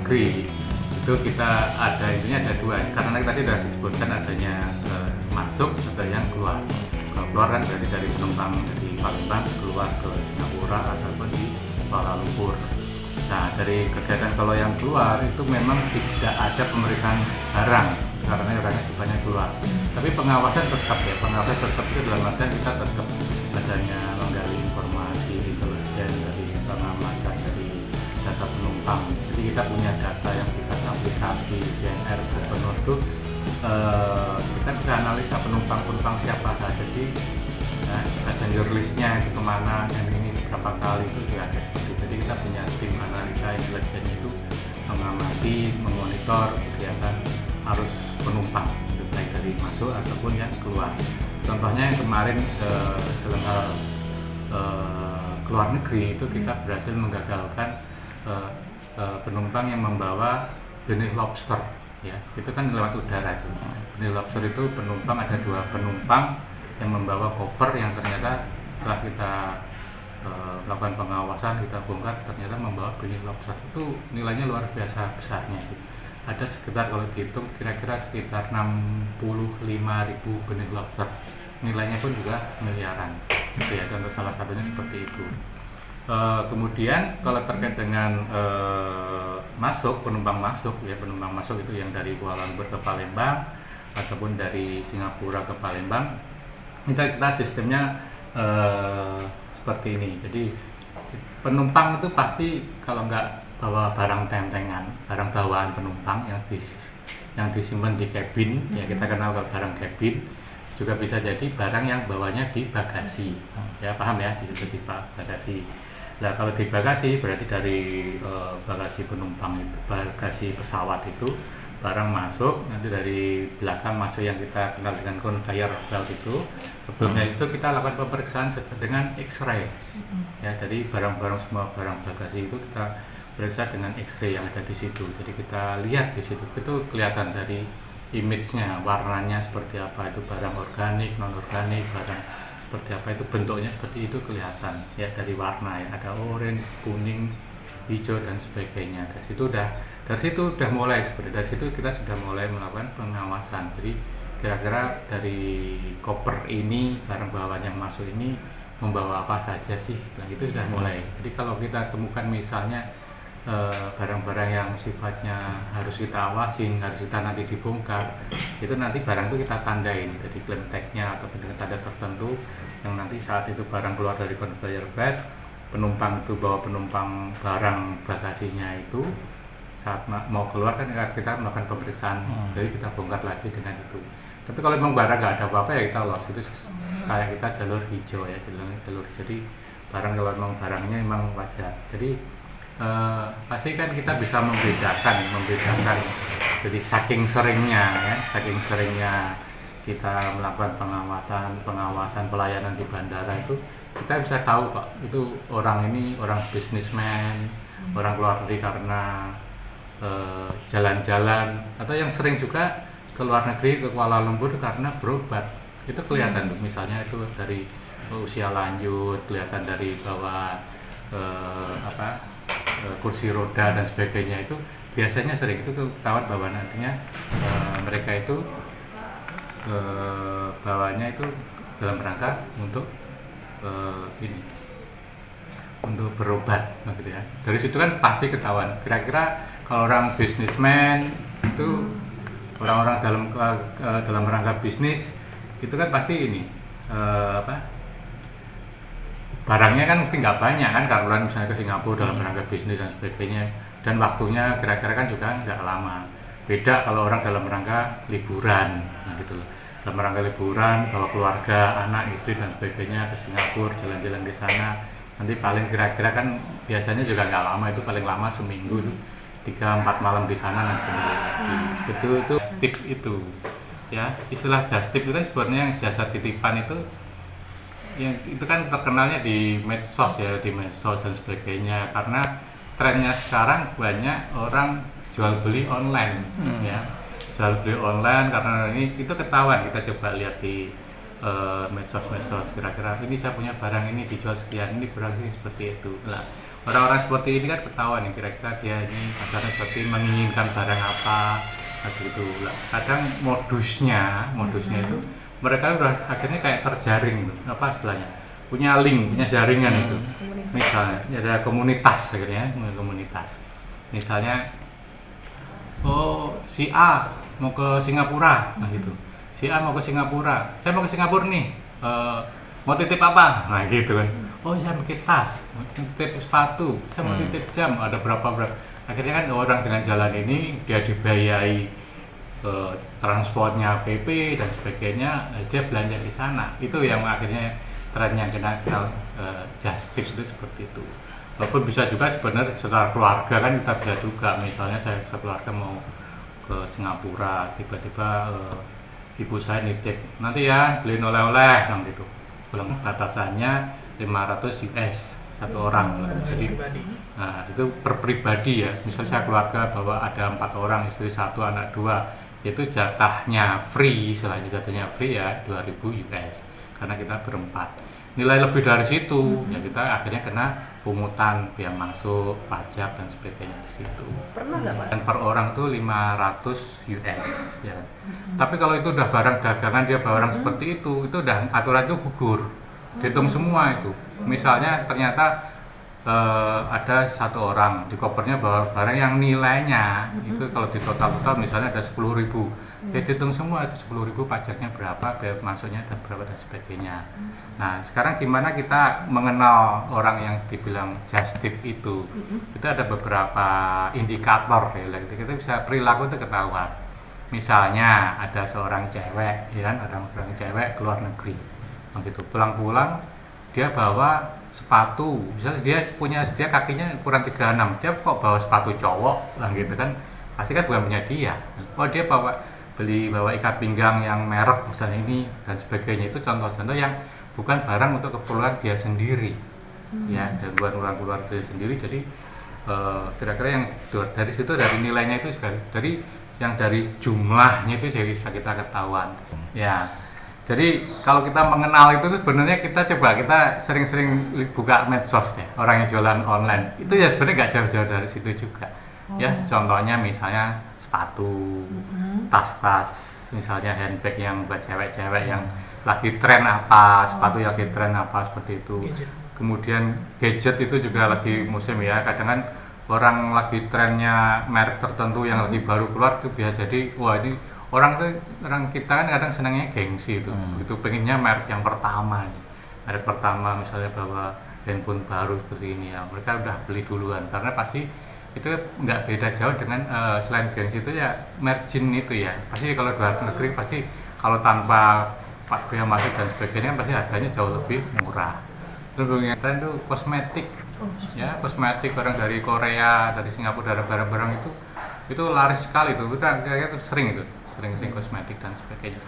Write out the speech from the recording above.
negeri itu kita intinya ada dua, karena tadi sudah disebutkan adanya masuk atau yang keluar. Kalau keluar kan berarti dari penumpang dari Palembang keluar ke Singapura ataupun di Kuala Lumpur. Nah, dari kegiatan kalau yang keluar itu memang tidak ada pemeriksaan barang karena orangnya sifatnya keluar. Tapi pengawasan tetap ya, pengawasan tetap itu dalam artian kita tetap adanya menggali informasi intelijen dari pengamatan dari data penumpang. Jadi kita punya data yang sifatnya aplikasi PNR Gubernur itu kita bisa analisa penumpang siapa saja sih, nah, passenger listnya itu kemana, yang ini berapa kali itu ada seperti itu. Jadi kita punya tim analisa intelijen itu mengamati, memonitor kegiatan arus penumpang itu baik dari masuk ataupun yang keluar. Contohnya yang kemarin dalam hal keluar negeri itu kita berhasil menggagalkan penumpang yang membawa benih lobster, ya itu kan lewat udara itu. Benih lobster itu penumpang, ada 2 penumpang yang membawa koper yang ternyata setelah kita melakukan pengawasan, kita bongkar ternyata membawa benih lobster. Itu nilainya luar biasa besarnya. Ada sekitar, kalau dihitung kira-kira sekitar 65.000 benih lobster. Nilainya pun juga miliaran. Itu ya contoh salah satunya seperti itu. Kemudian kalau terkait dengan penumpang masuk itu yang dari Kuala Lumpur ke Palembang ataupun dari Singapura ke Palembang, kita sistemnya seperti ini. Jadi penumpang itu pasti kalau nggak bawa barang tentengan, barang bawaan penumpang yang disimpan di kabin, ya kita kenal kalau barang kabin, juga bisa jadi barang yang bawanya di bagasi, ya paham ya, di bagasi. Nah kalau di bagasi berarti dari bagasi penumpang itu, bagasi pesawat itu barang masuk, nanti dari belakang masuk yang kita kenal dengan conveyor belt itu. Sebelumnya itu kita lakukan pemeriksaan dengan X-ray, ya dari barang-barang, semua barang bagasi itu kita periksa dengan X-ray yang ada di situ. Jadi kita lihat di situ, itu kelihatan dari image-nya, warnanya seperti apa, itu barang organik, non organik, barang seperti apa, itu bentuknya seperti itu kelihatan ya dari warna, ya ada oranye, kuning, hijau dan sebagainya. Dari situ udah mulai, seperti dari situ kita sudah mulai melakukan pengawasan. Jadi kira-kira dari koper ini, barang bawaan yang masuk ini membawa apa saja sih, nah itu sudah mulai. Jadi kalau kita temukan misalnya barang-barang yang sifatnya harus kita awasin, harus kita nanti dibongkar, itu nanti barang itu kita tandain, jadi claim tag-nya atau dengan tanda tertentu yang nanti saat itu barang keluar dari conveyor belt, penumpang itu bawa penumpang barang bagasinya itu saat mau keluar kan kita melakukan pemeriksaan, jadi kita bongkar lagi dengan itu. Tapi kalau memang barang nggak ada apa-apa ya kita loss, itu kayak kita jalur hijau ya, jalur. Jadi barang kalau memang barangnya memang wajar. Jadi pasti kan kita bisa membedakan. Jadi saking seringnya kita melakukan pengawasan pelayanan di bandara itu, kita bisa tahu kok itu orang ini orang bisnismen, orang keluar negeri karena jalan-jalan, atau yang sering juga ke luar negeri, ke Kuala Lumpur karena berobat. Itu kelihatan tuh, misalnya itu dari usia lanjut, kelihatan dari bawa kursi roda dan sebagainya, itu biasanya sering itu ketahuan bahwa nantinya mereka itu bawanya itu dalam rangka untuk untuk berobat gitu ya. Dari situ kan pasti ketahuan. Kira-kira kalau orang bisnismen itu, orang-orang dalam rangka bisnis itu kan pasti ini barangnya kan mungkin nggak banyak kan, kalau misalnya ke Singapura dalam rangka bisnis dan sebagainya, dan waktunya kira-kira kan juga nggak lama. Beda kalau orang dalam rangka liburan, nah gitu loh. Dalam rangka liburan, bawa keluarga, anak, istri dan sebagainya ke Singapura, jalan-jalan di sana, nanti paling kira-kira kan biasanya juga nggak lama, itu paling lama seminggu itu 3-4 malam di sana, nanti kembali lagi. Betul, itu tip itu ya, istilah just tip itu kan sebenarnya yang jasa titipan itu, yang itu kan terkenalnya di medsos ya, di medsos dan sebagainya, karena trennya sekarang banyak orang jual beli online ya, jual beli online, karena ini itu ketahuan. Kita coba lihat di medsos, kira-kira ini saya punya barang ini dijual sekian, ini barang ini seperti itu lah. orang-orang seperti ini kan ketahuan nih kira-kira dia ini asalnya seperti menginginkan barang apa gitu. Kadang modusnya itu mereka udah akhirnya kayak terjaring tuh, apa istilahnya, punya link, punya jaringan itu. Misalnya ada komunitas akhirnya, komunitas. Misalnya, oh si A mau ke Singapura, nah gitu. Si A mau ke Singapura, saya mau ke Singapura nih, mau titip apa? Nah gitu kan. Oh saya mau tas, mau titip sepatu, saya mau titip jam, ada berapa. Akhirnya kan orang dengan jalan ini dia dibayai transportnya PP dan sebagainya, dia belanja di sana. Itu yang akhirnya tren yang kita kenal just tip itu seperti itu. Walaupun bisa juga sebenarnya secara keluarga kan kita bisa juga, misalnya saya sekeluarga mau ke Singapura, tiba-tiba ibu saya nitip nanti ya beliin oleh-oleh nah gitu, pulang batasannya 500 US satu orang. Jadi nah itu per pribadi ya, misalnya saya keluarga bahwa ada 4 orang, istri 1, anak 2, itu jatahnya free, selain jatahnya free ya 2000 US karena kita berempat. Nilai lebih dari situ ya kita akhirnya kena pungutan biaya masuk, pajak dan sebagainya di situ. Pernah nggak Mas? Dan per orang tuh 500 US ya. Tapi kalau itu udah barang dagangan, dia barang seperti itu udah aturan itu gugur. Dihitung semua itu. Misalnya ternyata ada 1 orang di kopernya bawa barang yang nilainya itu kalau di total misalnya ada 10.000, ya dihitung semua itu 10.000 pajaknya berapa, biaya masuknya dan berapa dan sebagainya. Nah sekarang gimana kita mengenal orang yang dibilang just tip itu ada beberapa indikator ya, kita bisa perilaku itu ketahuan. Misalnya ada seorang cewek ya kan, orang cewek keluar negeri begitu, pulang-pulang dia bawa sepatu, misalnya dia kakinya ukuran 36, dia kok bawa sepatu cowok lah gitu kan, pasti kan bukan punya dia. Oh dia bawa ikat pinggang yang merek misalnya ini dan sebagainya, itu contoh-contoh yang bukan barang untuk keperluan dia sendiri ya, dan keluar dia sendiri. Jadi kira-kira yang dari situ, dari nilainya itu juga dari jumlahnya itu jadi bisa kita ketahuan ya. Jadi kalau kita mengenal itu sebenarnya kita sering-sering buka medsos deh, orang yang jualan online itu ya sebenarnya nggak jauh-jauh dari situ juga. Ya contohnya misalnya sepatu, tas-tas, misalnya handbag yang buat cewek-cewek yang lagi tren apa, sepatu yang lagi tren apa seperti itu. Kemudian gadget itu juga lagi musim ya, kadang kan orang lagi trennya merek tertentu yang lagi baru keluar itu bisa jadi wah ini orang kita kan kadang senangnya gengsi itu, itu pengennya merek yang pertama nih. Merek pertama misalnya bawa handphone baru seperti ini ya, mereka udah beli duluan karena pasti itu nggak beda jauh dengan selain gengsi itu ya margin itu ya, pasti kalau luar negeri pasti kalau tanpa biaya masuk dan sebagainya pasti harganya jauh lebih murah. Terus yang lain itu kosmetik ya, kosmetik barang dari Korea, dari Singapura, dari barang-barang itu laris sekali tuh, kita sering kosmetik dan sebagainya.